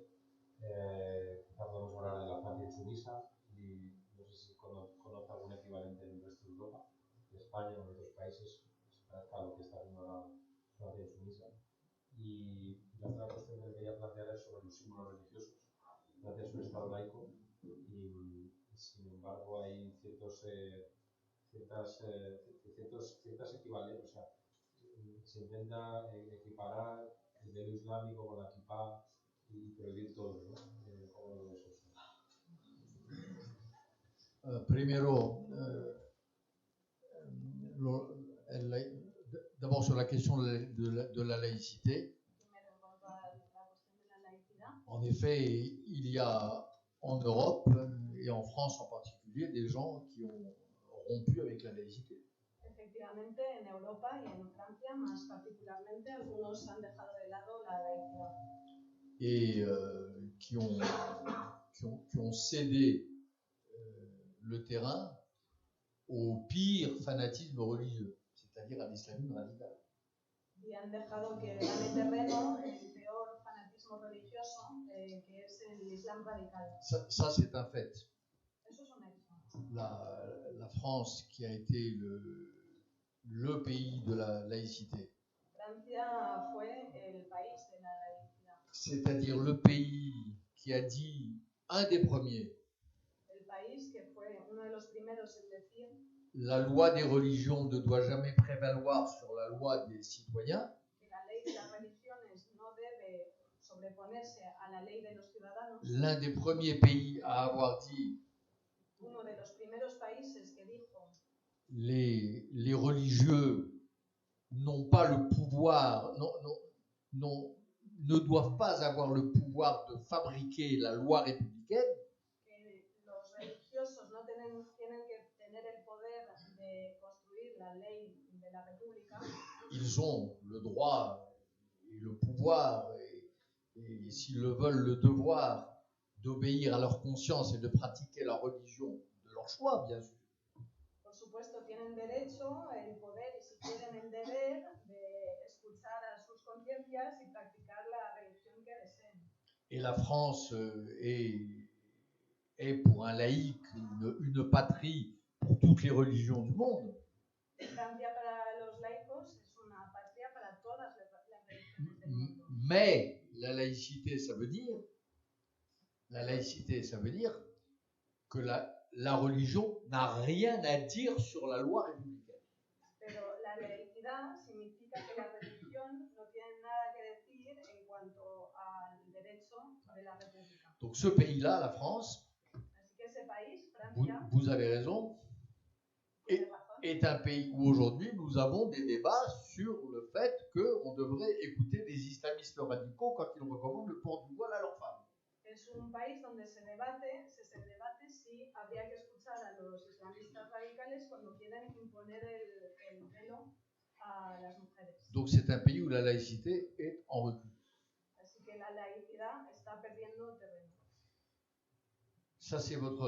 Quizá podemos hablar de la Francia insumisa, y no sé si conoce algún equivalente en el resto de Europa, en España o en otros países, se parezca a lo que está haciendo la Francia insumisa. Y la otra cuestión que quería plantear es sobre los símbolos religiosos. Francia es un Estado laico y sin embargo hay ciertas equivalencias, o sea, se intenta equiparar el velo islámico con la kipá y prohibir todo, ¿no? ¿Cómo lo ves eso? Primero, d'abord sur la question de la laïcité. En effet, il y a en Europe et en France en particulier des gens qui ont rompu avec la laïcité. Efectivamente, en Europa y en Francia más particularmente, algunos han dejado de lado la laicidad. Et qui ont cédé le terrain au pire fanatisme religieux, c'est-à-dire à l'islamisme radical. Y han dejado que gane terreno el peor fanatismo religioso, que es el Islam radical. Ça c'est un fait. Eso es un hecho. La France, qui a été le pays de la laïcité, Francia fue el país de la laicidad. C'est-à-dire le pays qui a dit, un des premiers, El país que fue uno de los primeros en decir la loi des religions ne doit jamais prévaloir sur la loi des citoyens. que la ley de las religiones no debe sobreponerse a la ley de los ciudadanos. L'un des premiers pays à avoir dit Uno de los primeros países que dijo les religieux n'ont pas le pouvoir, ne doivent pas avoir le pouvoir de fabriquer la loi républicaine. Que los religiosos no tienen que tener el poder de construir la ley de la república. Ils ont le droit et le pouvoir et s'ils le veulent le devoir d'obéir à leur conscience et de pratiquer la religion de leur choix, bien sûr. Por supuesto, tienen derecho, el poder y si quieren el deber de escuchar a sus conciencias y practicar la religión que deseen. Et la France est pour un laïc une patrie pour toutes les religions du monde. Francia para los laicos es una patria para todas las religiones del mundo. Mais la laïcité, ça veut dire que la religion n'a rien à dire sur la loi républicaine. Pero la laicidad significa que la religión no tiene nada que decir en cuanto al derecho de la república. Donc ce pays-là, la France, Así que ese país, Francia, vous avez raison, est un pays où aujourd'hui nous avons des débats sur le fait qu'on devrait écouter des islamistes radicaux quand ils recommandent le port du voile à leurs femmes. Es un país donde se debate si habría que escuchar a los islamistas radicales cuando quieren imponer el velo a las mujeres. Donc c'est un pays où la laïcité est en recul. Así que la laicidad está perdiendo terreno. Ça c'est votre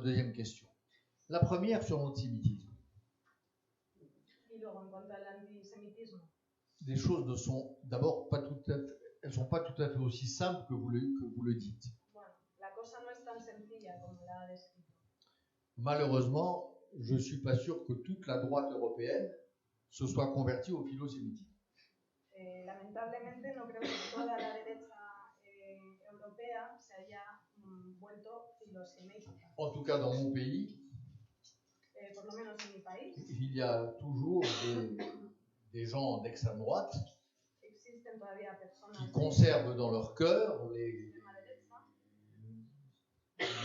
deuxième question. La première sur l'antisémitisme. Y luego, en cuanto al antisemitismo, Les choses ne sont d'abord pas tout à fait, elles sont pas tout à fait aussi simples que vous le dites. bueno, la cosa no es tan sencilla como la ha descrito. Malheureusement, je ne suis pas sûr que toute la droite européenne se soit convertie au philosémitisme. Lamentablemente no creo que toda la derecha europea se haya vuelto filosemítica. En tout cas, dans mon pays, Por lo menos en mi país, il y a toujours des gens d'extrême droite existen todavía personas qui conservent dans leur cœur de extrema derecha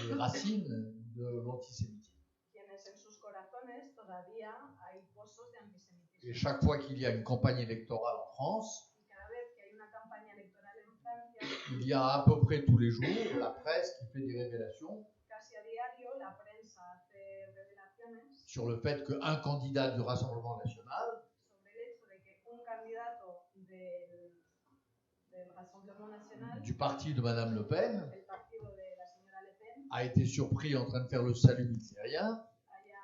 les racines de l'antisémitisme. quienes en sus corazones todavía hay pozos de antisemitismo. Et chaque fois qu'il y a une campagne électorale en France, Y cada vez que hay una campaña electoral en Francia, il y a à peu près tous les jours la presse qui fait des révélations casi a diario la prensa hace revelaciones sur le fait qu'un candidat du Rassemblement national sobre el hecho de que un candidato del Rassemblement National, du parti de Madame Le Pen el partido de la señora Le Pen, a été surpris en train de faire le salut hitlérien, haya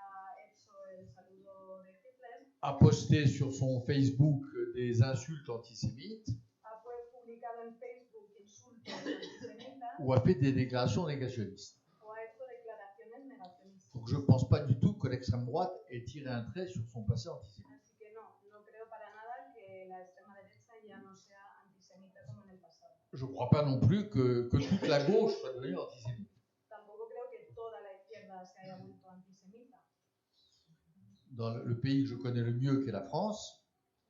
hecho el saludo de Hitler, a posté sur son Facebook des insultes antisémites ha publicado en Facebook insultos antisemitas ou a fait des déclarations négationnistes. o ha hecho declaraciones negacionistas. Donc je ne pense pas du tout que l'extrême droite ait tiré un trait sur son passé antisémite. Así que no creo para nada que la extrema derecha ya no sea antisemita como en el pasado. Je ne crois pas non plus que toute la gauche soit devenue antisémite. Tampoco creo que toda la izquierda se haya vuelto antisemita. Dans le pays que je connais le mieux, qui est la France,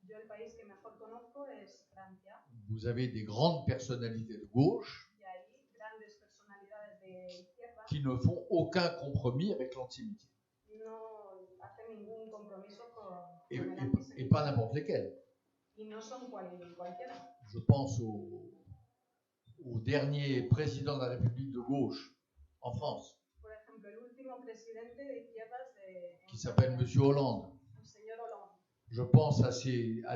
Yo el país que mejor conozco es Francia. vous avez des grandes personnalités de gauche Y hay grandes personalidades de izquierda qui ne font aucun compromis avec l'antisémitisme. no hacen ningún compromiso con Et, el et antisemitismo. pas n'importe lesquels. Y no son cualquiera. Je pense au dernier président de la République de gauche en France, Por ejemplo, el último presidente de izquierdas qui s'appelle M. Hollande. el señor Hollande. Je pense à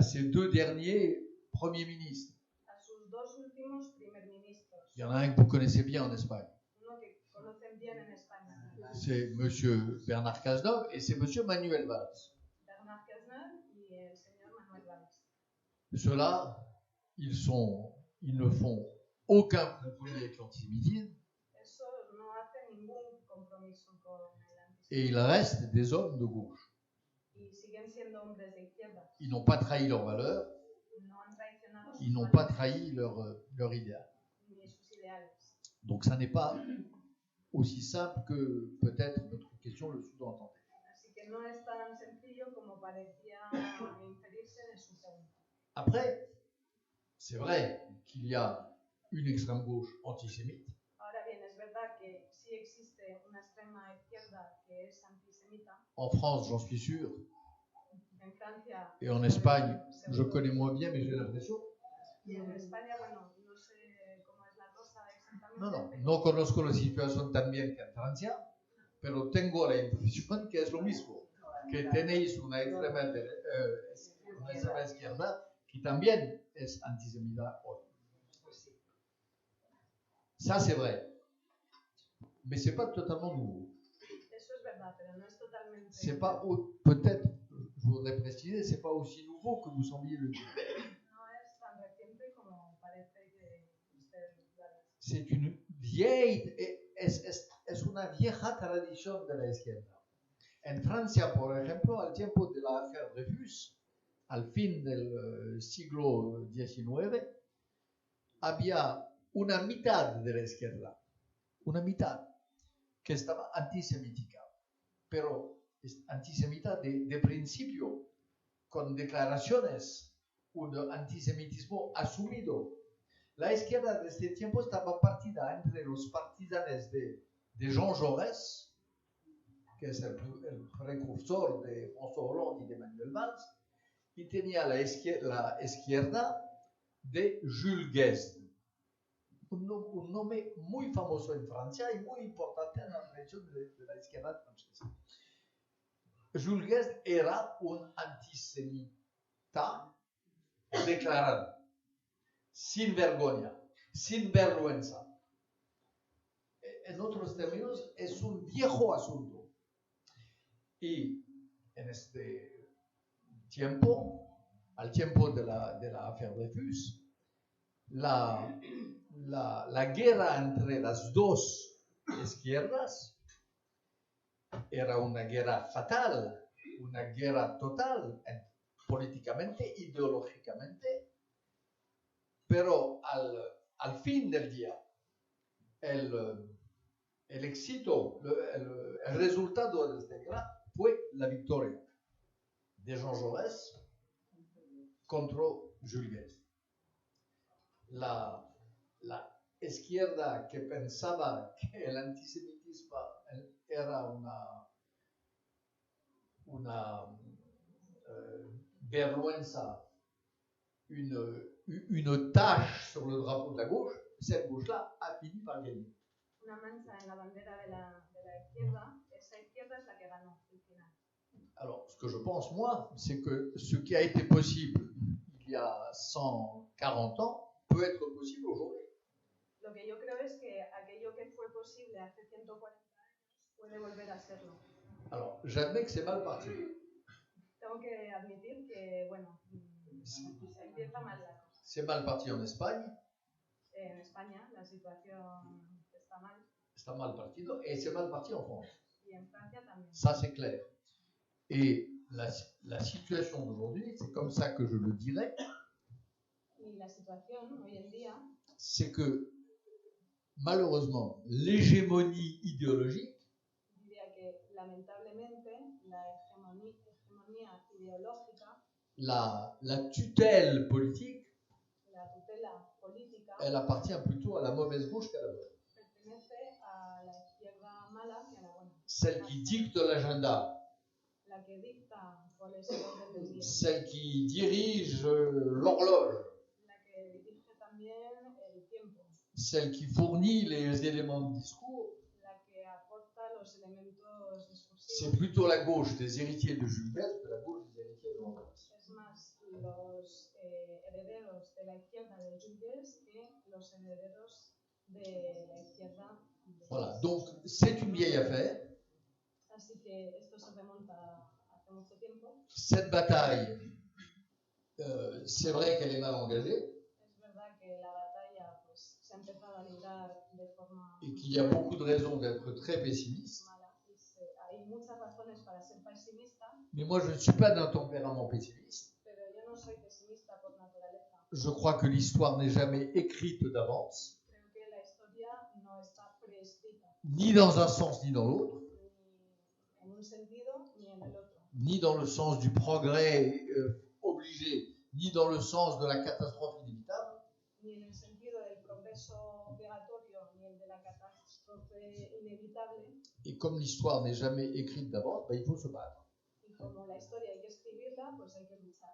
ces deux derniers premiers ministres. A sus dos últimos primer ministros. Il y en a un que vous connaissez bien en Espagne. Uno que conocen bien en España. C'est M. Bernard Cazeneuve et c'est M. Manuel Valls. Bernard Cazeneuve y el señor Manuel Valls. Ceux-là, ils ne font aucun compromis avec l'antisémitisme Eso no hace ningún compromiso con el antisemitismo. et ils restent des hommes de gauche. Y siguen siendo hombres de izquierda. Ils n'ont pas trahi leurs valeurs, No han traicionado ils sus n'ont pas valores trahi leur idéal. ni sus ideales. Donc ça n'est pas aussi simple que peut-être votre question le sous-entendait. Así que no es tan sencillo como parecía inferirse de su pregunta. Après, c'est vrai qu'il y a une extrême gauche antisémite, Ahora bien, es verdad que sí existe una extrema izquierda que es antisemita. en France j'en suis sûr, En Francia et en Espagne je connais moins bien mais j'ai l'impression. y en España, bueno, no sé cómo es la cosa exactamente. No pero conozco la situación tan bien que en Francia, pero tengo la impresión que es lo mismo, que tenéis una extrema izquierda que también es antisemita hoy. Ça c'est vrai, mais c'est pas totalement nouveau. Eso es verdad, pero no es totalmente. C'est pas peut-être, je voudrais préciser, c'est pas aussi nouveau que vous sembliez le dire. No es tan reciente como parece que ustedes lo saben. C'est une vieille, es una vieja tradición de la izquierda. En Francia, por ejemplo, al tiempo de la affaire Dreyfus, al fin del siglo XIX, había una mitad de la izquierda, una mitad, que estaba antisemítica, pero antisemita de principio, con declaraciones, un antisemitismo asumido. La izquierda de este tiempo estaba partida entre los partisanes de Jean Jaurès que es el precursor de François Hollande y de Manuel Valls, y tenía la izquierda de Jules Guesde, un nombre muy famoso en Francia y muy importante en la región de la izquierda francesa. Jules Guesde era un antisemita declarado, sin vergüenza. En otros términos, es un viejo asunto. Y en este tiempo, al tiempo de la affaire Dreyfus, la guerra entre las dos izquierdas era una guerra fatal, una guerra total, políticamente, ideológicamente, pero al fin del día, el éxito, el resultado de esta guerra fue la victoria de Jean Jaurès contra Jules Guesde. La izquierda que pensaba que el antisemitismo era una vergüenza, une tache sur le drapeau de la gauche, cette gauche-là a fini par gagner. Una mancha en la bandera de la izquierda, esa izquierda es la que ganó al final. Alors, ce que je pense, moi, c'est que ce qui a été possible il y a 140 ans peut être possible aujourd'hui. Lo que yo creo es que aquello que fue posible hace 140 años puede volver a serlo. Alors, j'admets que c'est mal parti. Tengo que admitir que, bueno, empieza mal la cosa. C'est mal parti en Espagne. En España la situación está mal. Está mal partido et c'est mal parti en France. Y en Francia también. Ça, c'est clair. Et la situation d'aujourd'hui, c'est comme ça que je le dirais. Y la situación hoy en día, c'est que malheureusement l'hégémonie idéologique, diría que lamentablemente la hegemonía ideológica, la tutelle politique, la tutela política, elle appartient plutôt à la mauvaise gauche qu'à la bonne. Pertenece a la izquierda mala que a la buena. Celle qui dicte l'agenda, La que dicta cuál es el orden del día. celle qui dirige l'horloge, La que dirige también el tiempo. celle qui fournit les éléments de discours, La que aporta los elementos discursivos. c'est plutôt la gauche des héritiers de Jules Guesde que la gauche des héritiers de Jean Jaurès. Es más los herederos de la izquierda de Jules Guesde que los herederos de la izquierda. Voilà, donc c'est une vieille affaire. Así que esto se remonta hace mucho tiempo. Cette bataille, c'est vrai qu'elle est mal engagée. Es verdad que la batalla pues, se ha empezado a librar de forma Et qu'il y a beaucoup de raisons d'être très pessimiste. mala. Hay muchas razones para ser pesimista, Mais moi, je ne suis pas d'un tempérament pessimiste. pero yo no soy pesimista por naturaleza. Je crois que l'histoire n'est jamais écrite d'avance, Creo que la historia no está preescrita, ni dans un sens ni dans l'autre, ni en un sentido ni en el otro. ni dans le sens du progrès obligé, ni dans le sens de la catastrophe inévitable. Ni en el sentido del progreso obligatorio, ni el de la catástrofe inevitable. Et comme l'histoire n'est jamais écrite d'avance, il faut se battre. Y como la historia hay que escribirla, pues hay que luchar.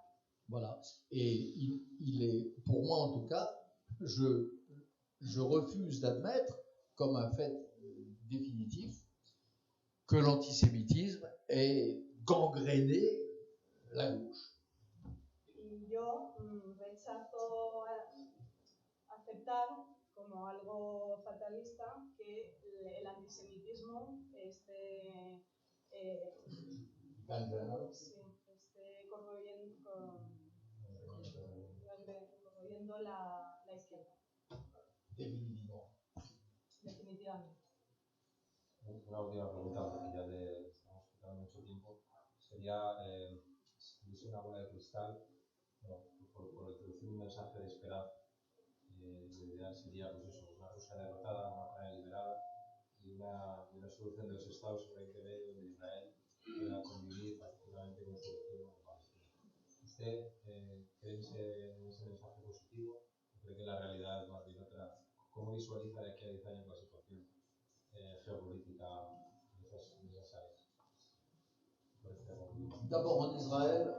Voilà. Et il est, pour moi en tout cas, je refuse d'admettre comme un fait définitif que l'antisémitisme ait gangréné la gauche. Y yo rechazo aceptar como algo fatalista que el antisemitismo esté corroyendo la izquierda. Definitivamente. Una última pregunta, porque ya estamos quitando mucho tiempo. Sería, si tuviese una bola de cristal, por introducir un mensaje de esperanza, lo ideal sería, pues eso, una Rusia derrotada, una Ucrania liberada y una solución de los estados en Oriente Medio donde Israel pueda convivir pacíficamente con su vecino Palestina. ¿Usted cree en ese mensaje positivo o cree que la realidad es más bien otra? ¿Cómo visualiza de aquí a 10 años la situación geopolítica en esas áreas? D'abord en Israel,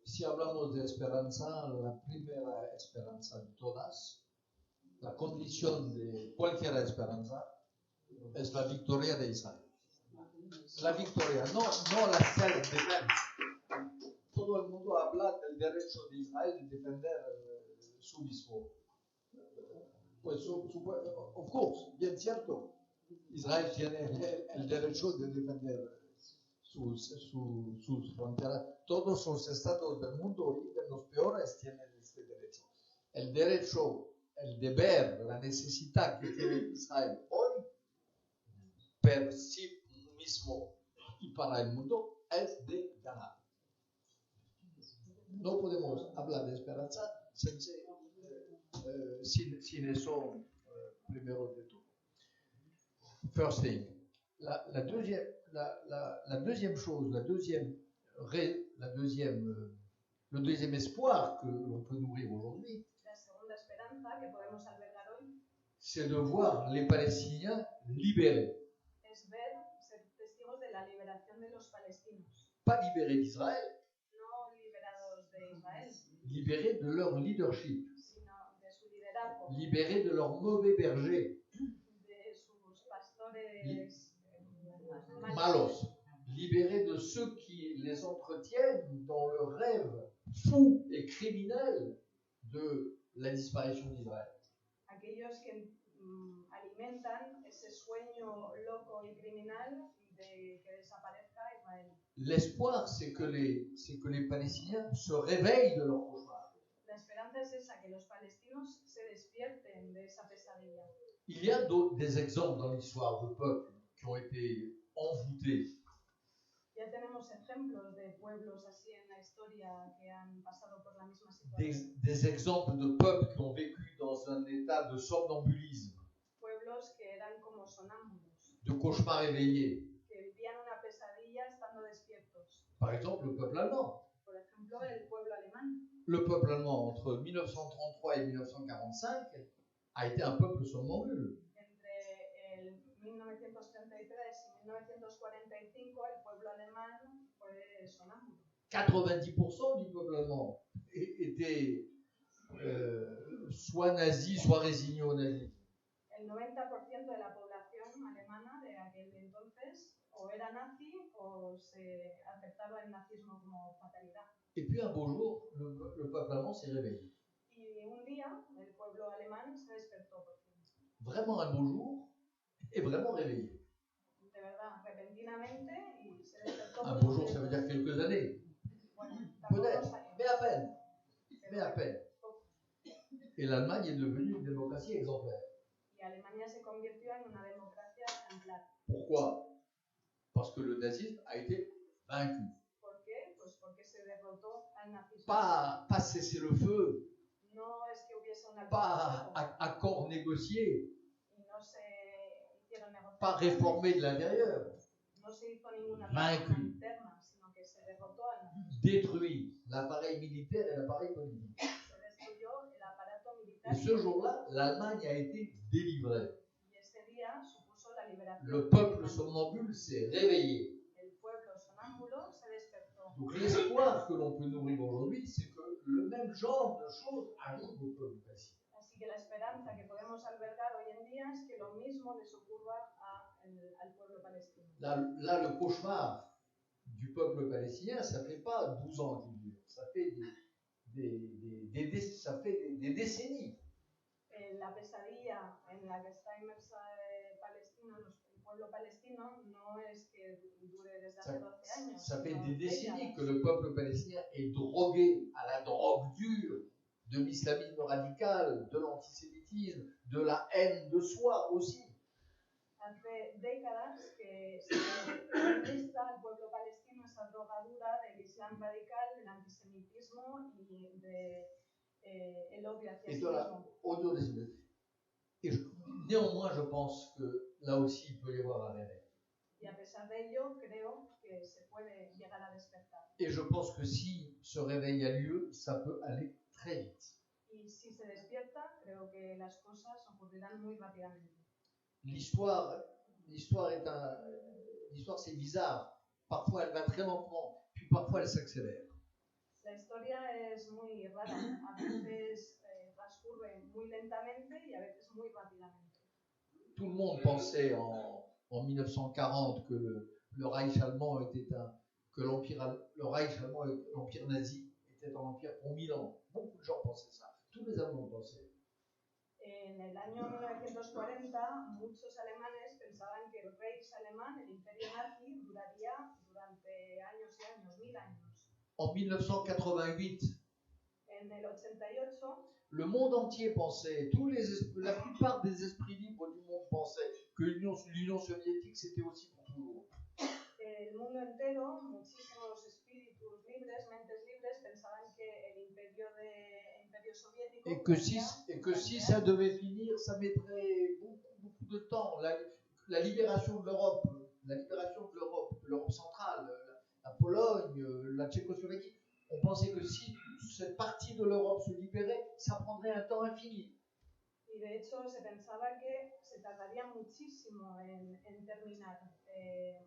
si hablamos de esperanza, la primera esperanza de todas, la condición de cualquier esperanza, es la victoria de Israel. La victoria, no la self-defense. Todo el mundo habla del derecho de Israel de defender su mismo. Pues, of course, bien cierto, Israel tiene el derecho de defender sus fronteras. Todos los estados del mundo, y de los peores, tienen este derecho. El derecho, el deber, la necesidad que tiene Israel hoy, per sí mismo y para el mundo, es de ganar. No podemos hablar de esperanza sin eso primero de todo. First thing. La deuxième chose, le deuxième espoir que l'on peut nourrir aujourd'hui, c'est de voir les Palestiniens libérés. Pas libérés d'Israël, libérés de leur leadership, libérés de leurs mauvais bergers, malos, libérés de ceux qui les entretiennent dans le rêve fou et criminel de la disparition d'Israël. Aquellos que alimentan ese sueño loco y criminal de que desaparezca Israel. L'espoir, c'est que les Palestiniens se réveillent de leur cauchemar. La esperanza es esa, que los palestinos se despierten de esa pesadilla. Il y a des exemples dans l'histoire de peuples qui ont été envoûtés. Ya tenemos ejemplos de pueblos así en la historia que han pasado por la misma situación. Des exemples de peuples qui ont vécu dans un état de somnambulisme. Pueblos que eran como sonámbulos. De cauchemar éveillé. Que vivían una pesadilla estando despiertos. Par exemple, le peuple allemand. Por ejemplo, el pueblo alemán. Le peuple allemand, entre 1933 et 1945, a été un peuple somnambule. Entre el 1933 y 1945, el pueblo alemán fue sonámbulo. 90% du peuple allemand était soit nazi, soit résigné au nazisme. El 90% de la población alemana de aquel entonces o era nazi o se aceptaba el nazismo como fatalidad. Et puis un beau jour, le peuple allemand s'est réveillé. Y un día el pueblo alemán se despertó por fin. Vraiment un beau jour et vraiment réveillé. De verdad, repentinamente y se despertó. Un beau jour, ça veut dire quelques années. Bueno, peut-être, mais à peine. Mais à peine. Et l'Allemagne est devenue une démocratie exemplaire. Y Alemania se convirtió en una democracia ejemplar. Pourquoi? Parce que le nazisme a été vaincu. ¿Por qué? Pues porque se derrotó al nazismo. Pas cesser le feu. No es que hubiese un pas accord négocié. Y no se hicieron negociaciones. Pas réformé de l'intérieur. No se hizo ninguna vaincu. Reforma interna, sino que se derrotó al nazismo. Détruit l'appareil militaire et l'appareil politique. Se destruyó el aparato militar. Et ce jour-là, l'Allemagne a été délivrée. Y ese día supuso la liberación. Le peuple somnambule s'est réveillé. El pueblo sonámbulo se despertó. Donc l'espoir que l'on peut nourrir aujourd'hui, c'est que le même genre de choses arrive au peuple palestinien. Así que la esperanza que podemos albergar hoy en día es que lo mismo les ocurra al pueblo palestino. Là, le cauchemar du peuple palestinien, ça fait pas 12 ans qu'il dure, ça fait des décennies. La pesadilla en la que está inmersa el pueblo palestino no es que dure desde hace 12 años. Ça fait des décennies que le peuple palestinien est drogué à la drogue dure de l'islamisme radical, de l'antisémitisme, de la haine de soi aussi. Hace décadas que se lista al pueblo palestino esa drogadura del islam radical, del antisemitismo y del odio hacia sí mismo. Et néanmoins, je pense que là aussi, il peut y avoir un réveil. Y a pesar de ello, creo que se puede llegar a despertar. Et je pense que si ce réveil a lieu, ça peut aller très vite. Y si se despierta, creo que las cosas ocurrirán muy rápidamente. L'histoire c'est bizarre. parfois elle va très lentement, puis parfois elle s'accélère. La historia es muy rara. A veces transcurre muy lentamente y a veces muy rápidamente. Tout le monde pensait en 1940 que le Reich allemand était l'empire nazi était un empire pour 1000 ans. Beaucoup de gens pensaient ça. Tous les Allemands pensaient. En el año 1940, muchos alemanes pensaban que el Reich alemán, el imperio nazi, duraría durante años y años, 1000 años. En 1988, En el 88, le monde entier pensait, la plupart des esprits libres du monde pensaient que l'Union soviétique c'était aussi pour toujours. el mundo entero, muchísimos espíritus libres, mentes libres, pensaban que el imperio soviético Et que si ça devait finir, ça mettrait beaucoup de temps. La libération de l'Europe, de l'Europe centrale, la Pologne, la Tchécoslovaquie, on pensait que si cette partie de l'Europe se libérait, ça prendrait un temps infini. Y de hecho se pensaba que se tardaría muchísimo en terminar.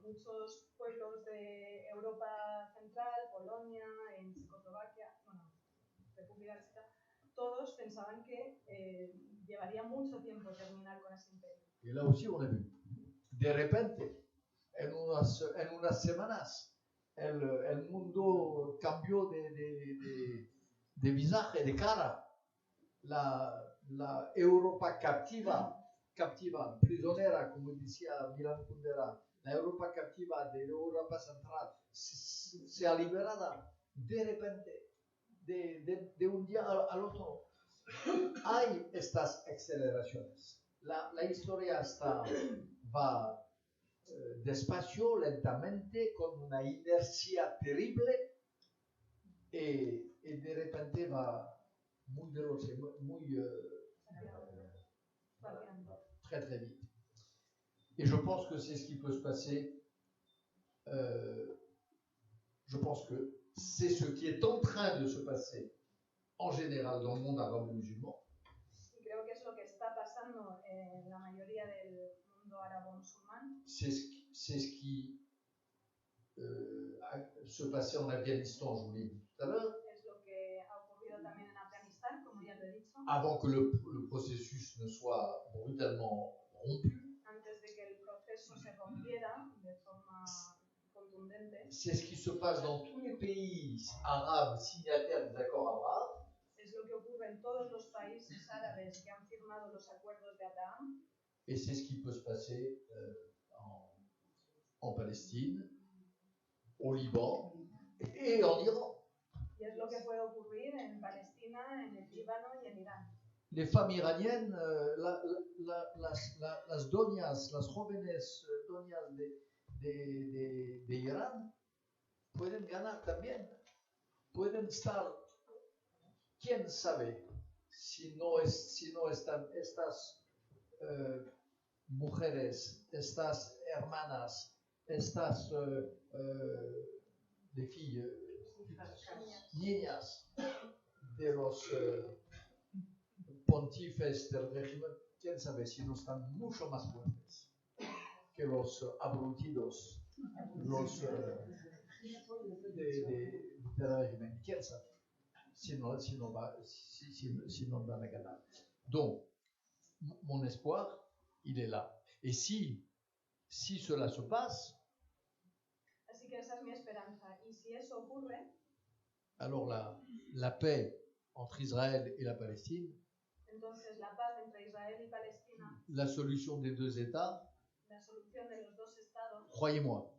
Muchos pueblos de Europa Central, Polonia, en Checoslovaquia, bueno, República Checa, todos pensaban que llevaría mucho tiempo terminar con ese imperio. Y là aussi on a vu, de repente, en unas semanas, el mundo cambió de visaje, de cara. La Europa captiva, prisionera, como decía Milan Kundera, la Europa captiva de Europa Central se ha liberada de repente, de un día al otro. Hay estas aceleraciones. La historia va despacio, lentamente, con una inercia terrible, y de repente va muy veloz, très très vite. Et je pense que c'est ce qui peut se passer. Je pense que c'est ce qui est en train de se passer en général dans le monde arabe-musulman. Y creo que es lo que está pasando en la mayoría del mundo árabo-musulmán. C'est ce qui se passait en Afghanistan, je vous l'ai dit tout à l'heure. Es lo que ha ocurrido también en Afganistán, como ya lo he dicho. Avant que le processus ne soit brutalement rompu. Antes de que el proceso se rompiera de forma contundente. C'est ce qui se passe dans tous les pays arabes signataires des accords Abraham. Es lo que ocurre en todos los países árabes que han firmado los acuerdos de Abraham. Et c'est ce qui peut se passer en Palestine, au Liban et en Iran. Y es lo que puede ocurrir en Palestina, en el Líbano y en Irán. Les femmes iraniennes, las doñas, las jóvenes doñas de Irán pueden ganar también. Pueden estar, quién sabe, si no están estas mujeres, estas hermanas, estas de filles, niñas de los pontífices del régimen, quién sabe si no están mucho más fuertes que los abrutidos, los del régimen, quién sabe si no van a ganar. Donc, mon espoir, il est là. Et si cela se passe, así que esa es mi esperanza. Y si eso ocurre, alors la paix entre Israël et la Palestine, entonces la paz entre Israel y Palestina, la solution des deux États, la solución de los dos estados, croyez-moi,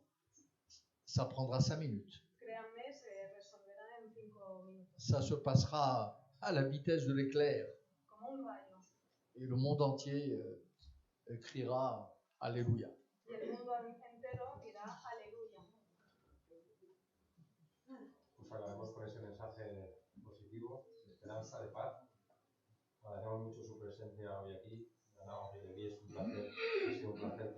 ça prendra 5 minutes. Créanme, se resolverá en 5 minutos. Ça se passera à la vitesse de l'éclair. Como un rayo. Et le monde entier criera Alléluia. Y el mundo entero dirá aleluya. Pues agradecemos por ese mensaje positivo, de esperanza, de paz. Agradecemos mucho su presencia hoy aquí. Ana Aureli, es un placer, ha sido un placer